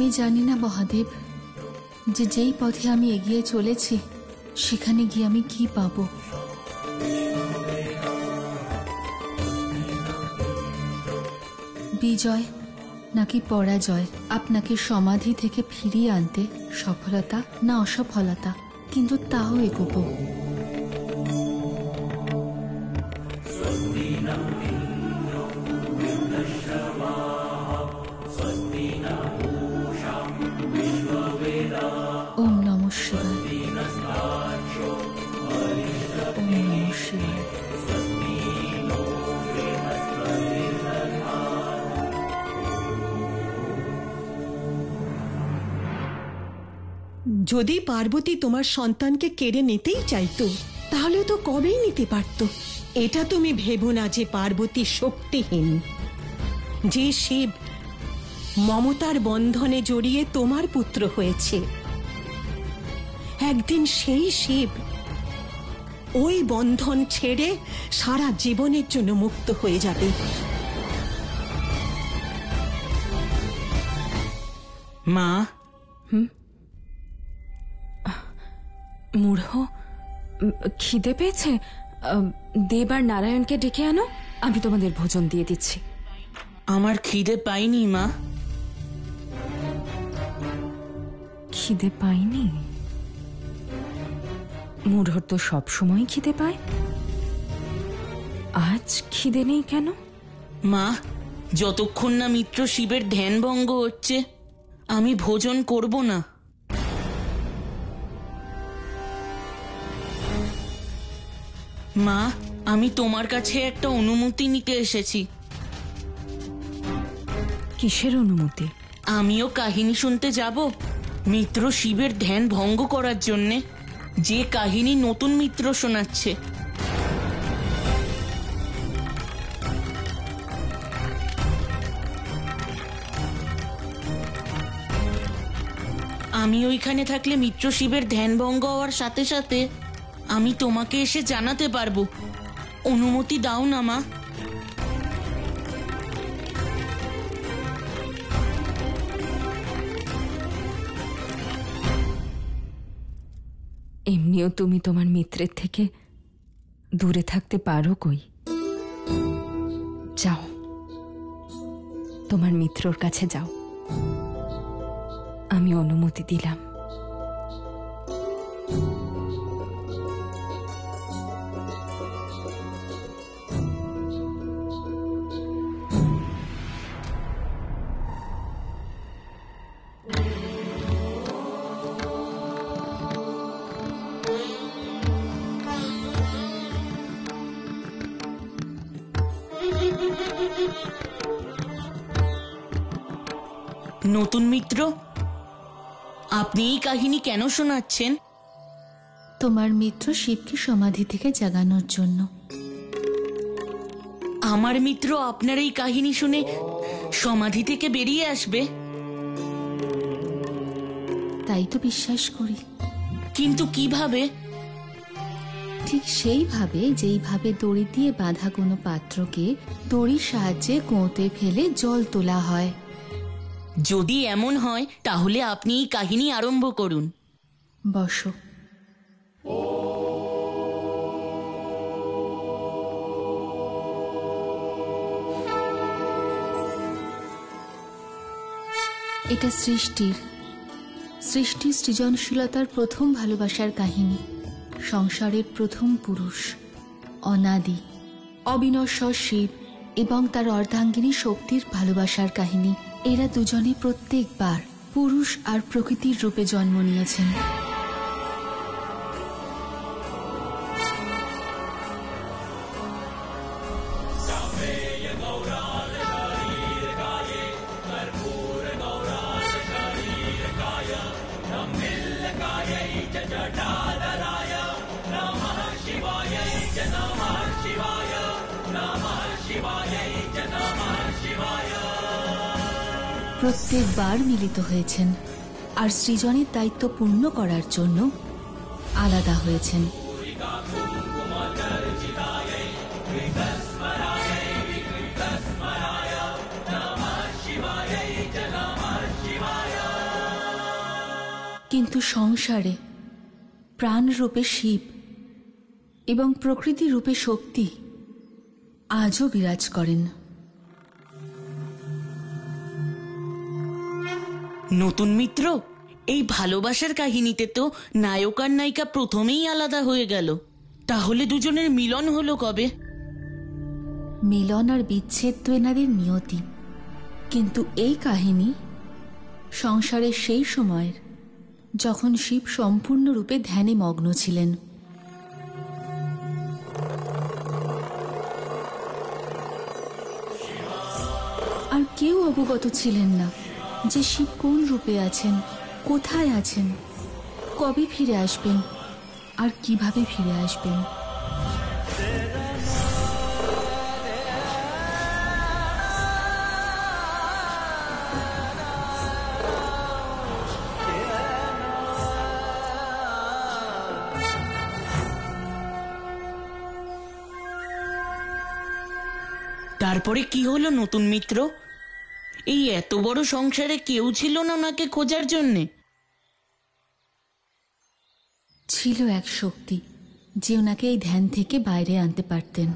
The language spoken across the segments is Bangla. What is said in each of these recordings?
আমি জানি না মহাদেব, যে যেই পথে আমি এগিয়ে চলেছি সেখানে গিয়ে আমি কি পাবো। বিজয় নাকি পরাজয়, আপনাকে সমাধি থেকে ফিরিয়ে আনতে সফলতা না অসফলতা, কিন্তু তাও এগোবো। ওম নমঃ শিবায়। ওম নমঃ শিবায়। যদি পার্বতী তোমার সন্তানকে কেড়ে নিতেই চাইতো তাহলে তো কবেই নিতে পারত। এটা তুমি ভেবো না যে পার্বতী শক্তিহীন। যে শিব মমতার বন্ধনে জড়িয়ে তোমার পুত্র হয়েছে, একদিন সেই শিব ওই বন্ধন ছেড়ে সারা জীবনের জন্য মুক্ত হয়ে যাবে। মা। মূঢ়, খিদে পেয়েছে? দেব আর নারায়ণকে ডেকে আনো, আমি তোমাদের ভোজন দিয়ে দিচ্ছি। আমার খিদে পাইনি মা। খিদে পাইনি? মূঢ়র তো সব সময় খিদে পায়, আজ খিদে নেই কেন? মা, যতক্ষণ না মিত্র শিবের ধ্যান ভঙ্গ হচ্ছে আমি ভোজন করব না। মা, আমি তোমার কাছে একটা অনুমতি নিতে এসেছি। কিসের অনুমতি? আমিও কাহিনী শুনতে যাব মিত্র শিবের ধ্যান ভঙ্গ করার জন্যে, যে কাহিনী নতুন মিত্র শোনাচ্ছে। আমি ওইখানে থাকলে মিত্র শিবের ধ্যান ভঙ্গ হওয়ার সাথে সাথে আমি তোমাকে এসে জানাতে পারবো। অনুমতি দাও না মা। এমনিও তুমি তোমার মিত্রের থেকে দূরে থাকতে পারো কই? যাও, তোমার মিত্রর কাছে যাও, আমি অনুমতি দিলাম। নতুন মিত্র, আপনি এই কাহিনী কেন শোনাচ্ছেন? তোমার মিত্র শিবকে সমাধি থেকে জাগানোর জন্য। আমার মিত্র আপনার এই কাহিনী শুনে সমাধি থেকে বেরিয়ে আসবে? তাই তো বিশ্বাস করি। কিন্তু কিভাবে? ঠিক সেইভাবে যেইভাবে দড়ি দিয়ে বাঁধা কোনো পাত্রকে দড়ির সাহায্যে কুঁয়োতে ফেলে জল তোলা হয়। যদি এমন হয় তাহলে আপনি এই কাহিনী আরম্ভ করুন। বসো। এটা সৃষ্টির সৃজনশীলতার প্রথম ভালোবাসার কাহিনী। সংসারের প্রথম পুরুষ, অনাদি অবিনশ্বর শিব এবং তার অর্ধাঙ্গিনী শক্তির ভালোবাসার কাহিনী। এরা দুজনে প্রত্যেকবার পুরুষ আর প্রকৃতির রূপে জন্ম নিয়েছেন। প্রত্যেকবার মিলিত হয়েছেন আর সৃজনের দায়িত্ব পূর্ণ করার জন্য আলাদা হয়েছেন। সংসারে প্রাণ রূপে শিব এবং প্রকৃতি রূপে শক্তি আজও বিরাজ করেন। নতুন মিত্র, এই ভালোবাসার কাহিনীতে তো নায়ক আর নায়িকা প্রথমেই আলাদা হয়ে গেল, তাহলে দুজনের মিলন হলো কবে? মিলন আর বিচ্ছেদ তো এনাদের নিয়তি, কিন্তু এই কাহিনী সংসারের সেই সময়ের যখন শিব সম্পূর্ণরূপে ধ্যানে মগ্ন ছিলেন। আর কেউ অবগত ছিলেন না যে শিব কোন রূপে আছেন, কোথায় আছেন, কবে ফিরে আসবেন আর কিভাবে ফিরে আসবেন। তারপরে কি হলো নতুন মিত্র? এই এত বড় সংসারে কেউ ছিল না ওনাকে খোঁজার জন্যে? ছিল এক শক্তি যে ওনাকে এই ধ্যান থেকে বাইরে আনতে পারতেন।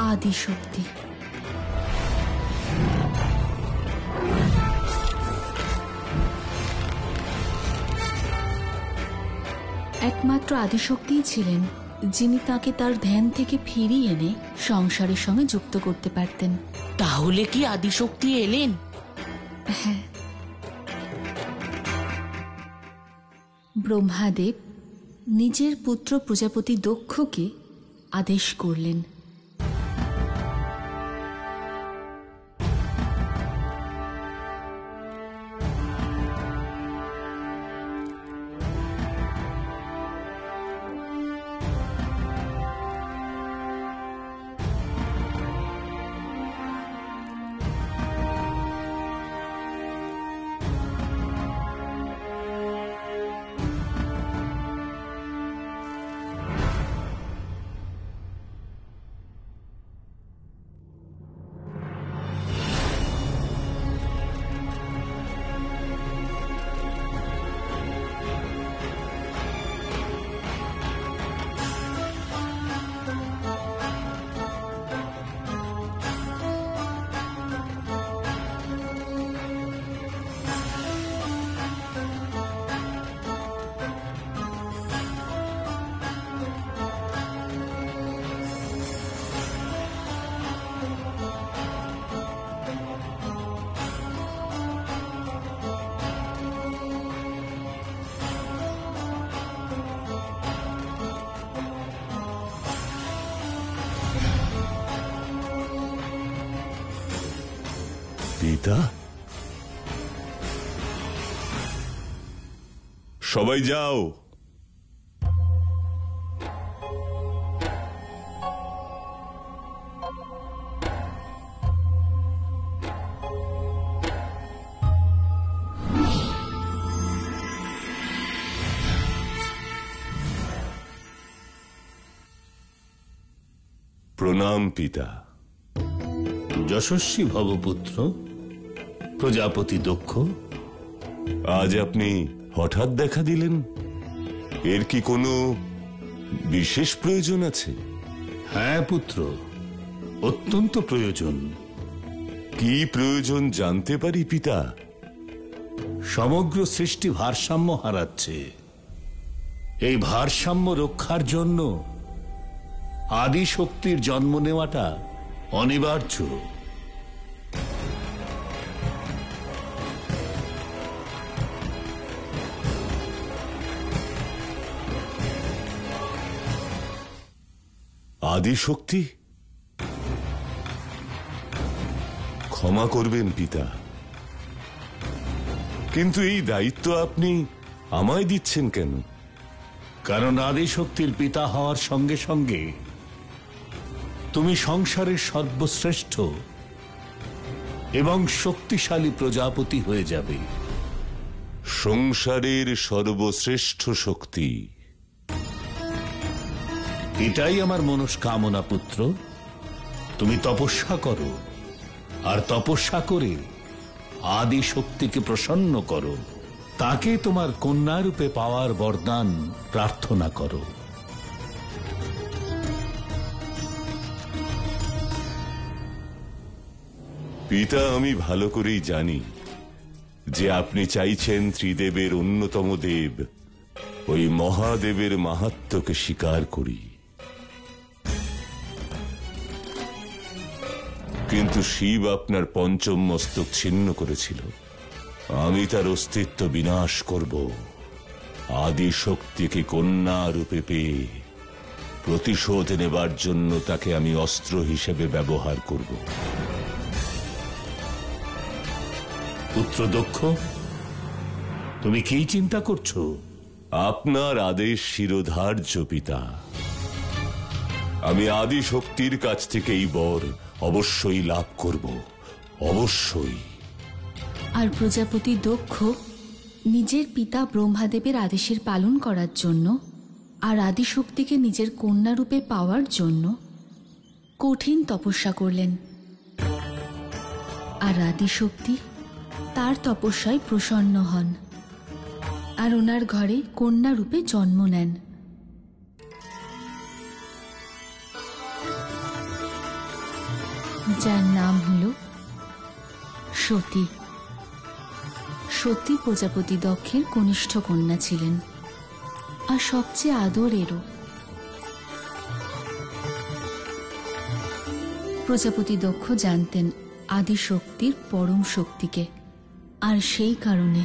আদি শক্তি। একমাত্র আদিশক্তিই ছিলেন যিনি তাকে তার ধ্যান থেকে ফিরিয়ে এনে সংসারের সঙ্গে যুক্ত করতে পারতেন। তাহলে কি আদিশক্তি এলেন? হ্যাঁ, ব্রহ্মাদেব নিজের পুত্র প্রজাপতি দক্ষকে আদেশ করলেন, পিতা, সবাই যাও। প্রণাম পিতা। যশস্বী ভবপুত্র প্রজাপতি দক্ষ, আজ আপনি হঠাৎ দেখা দিলেন, এর কি কোনো বিশেষ প্রয়োজন আছে? হ্যাঁ পুত্র, অত্যন্ত প্রয়োজন। কি প্রয়োজন জানতে পারি পিতা? সমগ্র সৃষ্টি ভারসাম্য হারাচ্ছে। এই ভারসাম্য রক্ষার জন্য আদি শক্তির জন্ম নেওয়াটা অনিবার্য। আদি শক্তি? ক্ষমা করবেন পিতা, কিন্তু এই দায়িত্ব আপনি আমায় দিচ্ছেন কেন? কারণ আদি শক্তির পিতা হওয়ার সঙ্গে সঙ্গে তুমি সংসারের সর্বশ্রেষ্ঠ এবং শক্তিশালী প্রজাপতি হয়ে যাবে। সংসারের সর্বশ্রেষ্ঠ শক্তি, এটাই আমার মনস্কামনা পুত্র। তুমি তপস্যা করো, আর তপস্যা করে আদি শক্তিকে প্রসন্ন করো, তাকে তোমার কন্যা রূপে পাওয়ার বরদান প্রার্থনা করো। পিতা, আমি ভালো করেই জানি যে আপনি চাইছেন ত্রিদেবের অন্যতম দেব ওই মহাদেবের মাহাত্ম্যকে স্বীকার করি, কিন্তু শিব আপনার পঞ্চম মস্তক ছিন্ন করেছিল। আমি তার অস্তিত্ব বিনাশ করব। আদি শক্তিকে কন্যা রূপে পেয়ে প্রতিশোধ নেবার জন্য তাকে আমি অস্ত্র হিসেবে ব্যবহার করব। পুত্র দক্ষ, তুমি কি চিন্তা করছো? আপনার আদেশ শিরোধার্য পিতা। আমি আদি শক্তির কাছ থেকে এই বর অবশ্যই লাভ করব, অবশ্যই। আর প্রজাপতি দক্ষ নিজের পিতা ব্রহ্মাদেবের আদেশের পালন করার জন্য আর আদিশক্তিকে নিজের কন্যা রূপে পাওয়ার জন্য কঠিন তপস্যা করলেন। আর আদিশক্তি তার তপস্যায় প্রসন্ন হন আর ওনার ঘরে কন্যা রূপে জন্ম নেন। যার নাম হল সতী। সতী প্রজাপতি দক্ষের কনিষ্ঠ কন্যা ছিলেন আর সবচেয়ে আদরেরও। প্রজাপতি দক্ষ জানতেন আদিশক্তির পরম শক্তিকে, আর সেই কারণে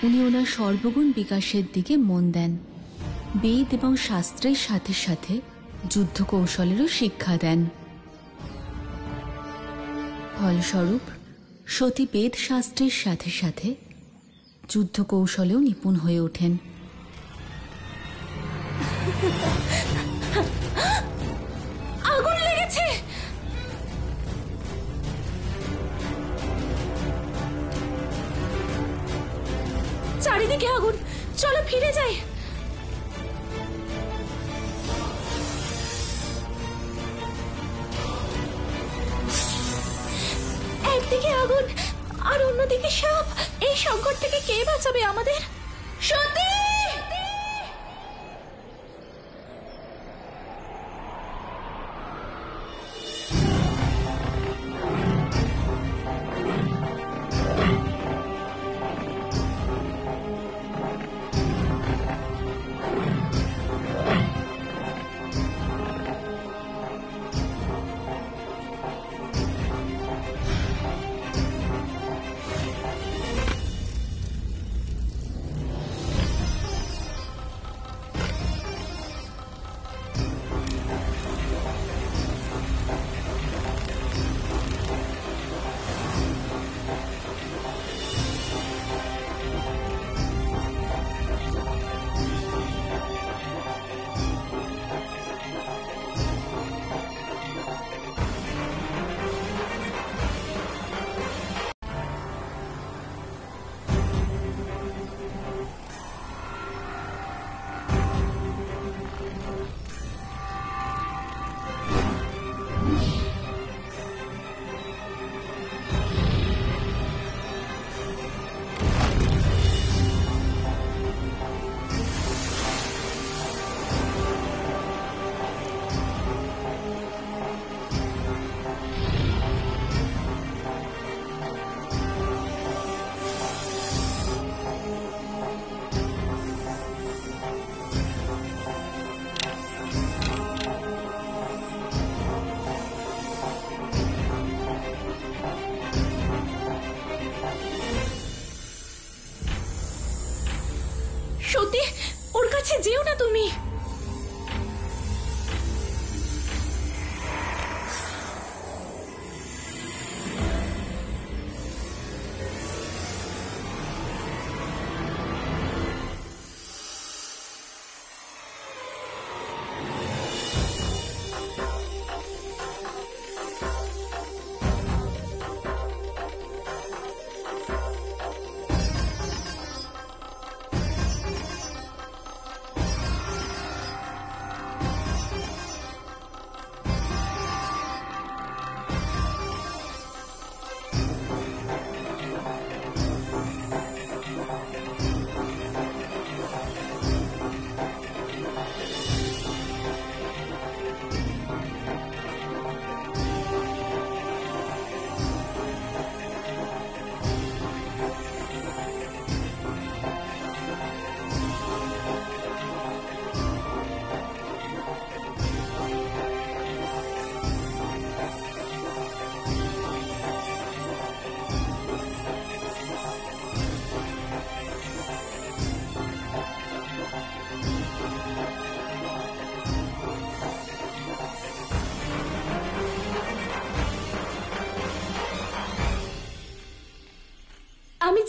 উনি ওনার সর্বগুণ বিকাশের দিকে মন দেন। বেদ এবং শাস্ত্রের সাথে সাথে যুদ্ধ কৌশলেরও শিক্ষা দেন। ফলস্বরূপ সতী বেদ শাস্ত্রের সাথে সাথে যুদ্ধ কৌশলেও নিপুণ হয়ে ওঠেন। আগুন লেগেছে! চারিদিকে আগুন, চলো ফিরে যাই। একদিকে আগুন আর অন্যদিকে সাপ, এই সংকট থেকে কে বাঁচাবে আমাদের? সত্যি সত্যি, ওর কাছে যেও না তুমি।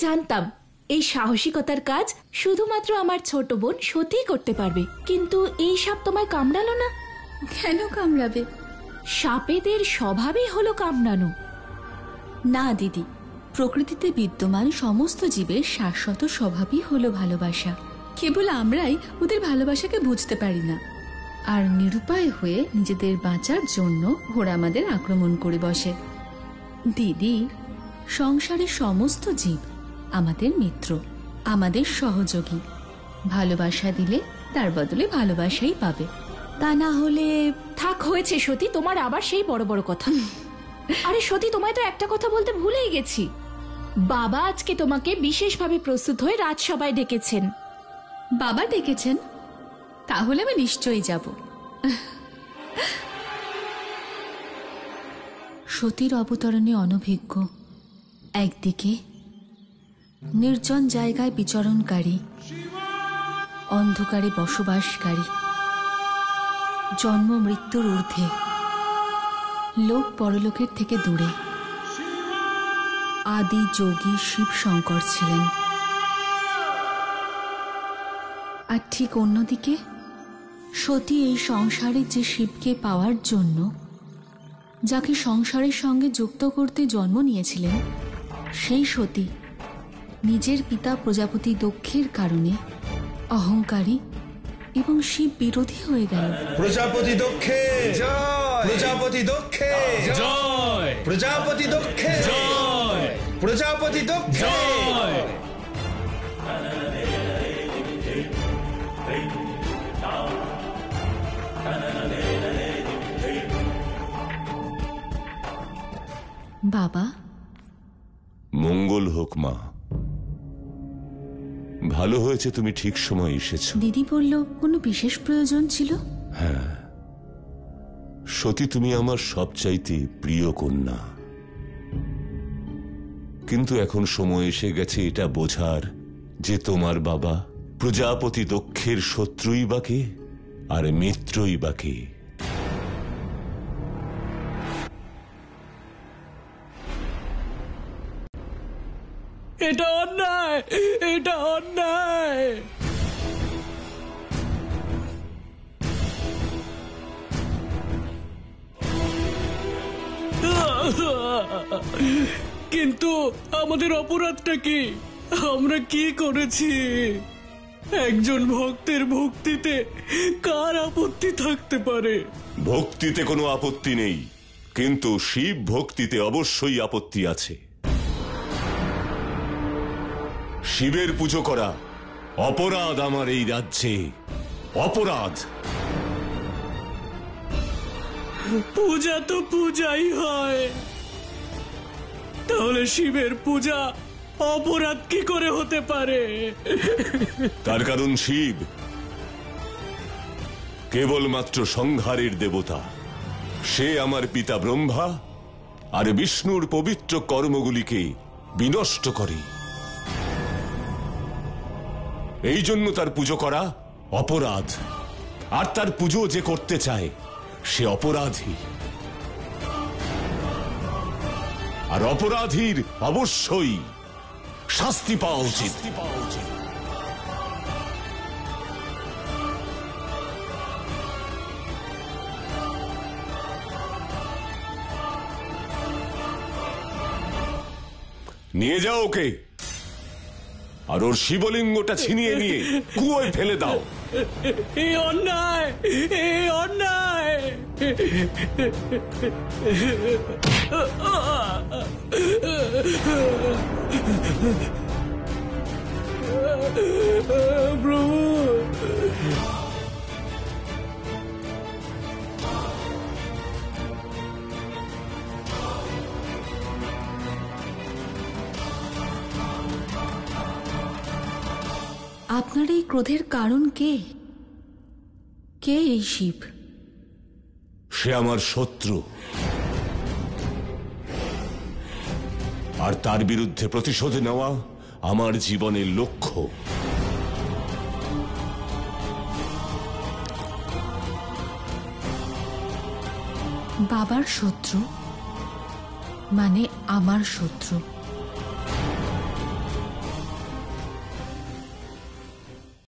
জানতাম এই সাহসিকতার কাজ শুধুমাত্র আমার ছোট বোন সত্যি করতে পারবে, কিন্তু এই সাপ তোমায় কামড়ালো না কেন কামড়াবে? সাপেদের স্বভাবই হলো কামড়ানো। না দিদি, প্রকৃতিতে বিদ্যমান সমস্ত জীবের শাশ্বত স্বভাবই হলো ভালোবাসা। কেবল আমরাই ওদের ভালোবাসাকে বুঝতে পারি না, আর নিরুপায় হয়ে নিজেদের বাঁচার জন্য ওরা আমাদের আক্রমণ করে বসে। দিদি, সংসারের সমস্ত জীব আমাদের মিত্র, আমাদের সহযোগী। ভালোবাসা দিলে তার বদলে ভালোবাসাই পাবে, তা না হলে। থাক, হয়েছে সতী, তোমার আবার সেই বড় বড় কথা। আরে সতী, তোমায় তো একটা কথা বলতে ভুলেই গেছি। বাবা আজকে তোমাকে বিশেষভাবে প্রস্তুত হয়ে রাজসভায় ডেকেছেন। বাবা ডেকেছেন? তাহলে আমি নিশ্চয়ই যাব। সতীর অবতরণে অনভিজ্ঞ, একদিকে নির্জন জায়গায় বিচরণকারী, অন্ধকারে বসবাসকারী, জন্ম মৃত্যুর ঊর্ধ্বে, লোক পরলোকের থেকে দূরে আদি যোগী শিব শঙ্কর ছিলেন। আর ঠিক অন্যদিকে সতী এই সংসারে যে শিবকে পাওয়ার জন্য, যাকে সংসারের সঙ্গে যুক্ত করতে জন্ম নিয়েছিলেন, সেই সতী নিজের পিতা প্রজাপতি দক্ষের কারণে অহংকারী এবং শিব বিরোধী হয়ে গেল। প্রজাপতি দক্ষে জয়, প্রজাপতি দক্ষে জয়, প্রজাপতি দক্ষে জয়, প্রজাপতি দক্ষে জয়। বাবা, মঙ্গল হোক মা। ভালো হয়েছে তুমি ঠিক সময় এসেছো। দিদি বলল কোনো বিশেষ প্রয়োজন ছিল? হ্যাঁ, সতী তুমি আমার সবচাইতে প্রিয় কন্যা, কিন্তু এখন সময় এসে গেছে এটা বোঝার যে তোমার বাবা প্রজাপতি দক্ষের শত্রুই বা কে আর মিত্রই বা কে। এটা অন্যায়, এটা অন্যায়। কিন্তু আমাদের অপরাধটা কি? আমরা কি করেছি? একজন ভক্তের ভক্তিতে কার আপত্তি থাকতে পারে? ভক্তিতে কোনো আপত্তি নেই, কিন্তু শিব ভক্তিতে অবশ্যই আপত্তি আছে। শিবের পুজো করা অপরাধ আমার এই রাজ্যে, অপরাধ। পূজা তো পূজাই হয়, তাহলে শিবের পূজা অপরাধ কি করে হতে পারে? তার কারণ শিব কেবলমাত্র সংহারের দেবতা। সে আমার পিতা ব্রহ্মা আর বিষ্ণুর পবিত্র কর্মগুলিকে বিনষ্ট করে। এই জন্য তার পুজো করা অপরাধ, আর তার পুজো যে করতে চায় সে অপরাধী, আর অপরাধীর অবশ্যই শাস্তি পাওয়া উচিত। নিয়ে যাও ওকে, আর ওর শিবলিঙ্গটা ছিনিয়ে নিয়ে কুয়োয় ফেলে দাও। এই অন্যায়, এই অন্যায়। প্রভু, আপনার এই ক্রোধের কারণ কে? কে এই শিব? সে আমার শত্রু, আর তার বিরুদ্ধে প্রতিশোধ নেওয়া আমার জীবনের লক্ষ্য। বাবার শত্রু মানে আমার শত্রু।